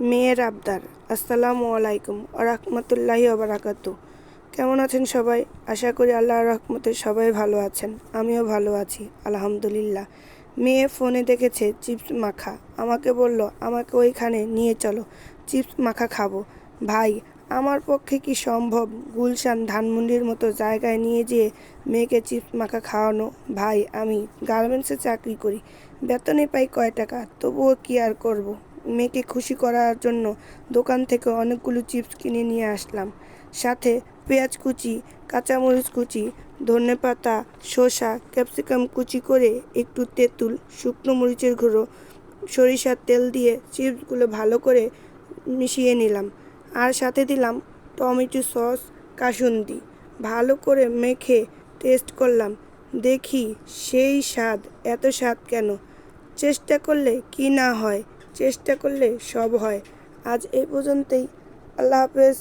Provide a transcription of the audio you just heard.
মেয়ের আবদার। আসসালামু আলাইকুম রাহমাতুল্লাহি ওয়া বারাকাতুহু। কেমন আছেন সবাই? আশা করি আল্লাহর রহমতে সবাই ভালো আছেন। আমিও ভালো আছি আলহামদুলিল্লাহ। মেয়ে ফোনে দেখেছে চিপস মাখা, আমাকে বলল আমাকে ওইখানে নিয়ে চলো, চিপস মাখা খাবো। ভাই, আমার পক্ষে কি সম্ভব গুলশান ধানমন্ডির মতো জায়গায় নিয়ে যেয়ে মেয়েকে চিপস মাখা খাওয়ানো? ভাই, আমি গার্মেন্টসে চাকরি করি, বেতনে পাই কয় টাকা, তবুও কি আর করব। মেয়েকে খুশি করার জন্য দোকান থেকে অনেকগুলো চিপস কিনে নিয়ে আসলাম, সাথে পেঁয়াজ কুচি, কাঁচামরিচ কুচি, ধনেপাতা, শসা, ক্যাপসিকাম কুচি করে একটু তেঁতুল, শুকনো মরিচের গুঁড়ো, সরিষার তেল দিয়ে চিপসগুলো ভালো করে মিশিয়ে নিলাম। আর সাথে দিলাম টমেটো সস, কাসুন্দি। ভালো করে মেখে টেস্ট করলাম, দেখি সেই স্বাদ। এত স্বাদ কেন? চেষ্টা করলে কি না হয়, চেষ্টা করলে সব হয়। আজ এই পর্যন্তই। আল্লাহ হাফেজ।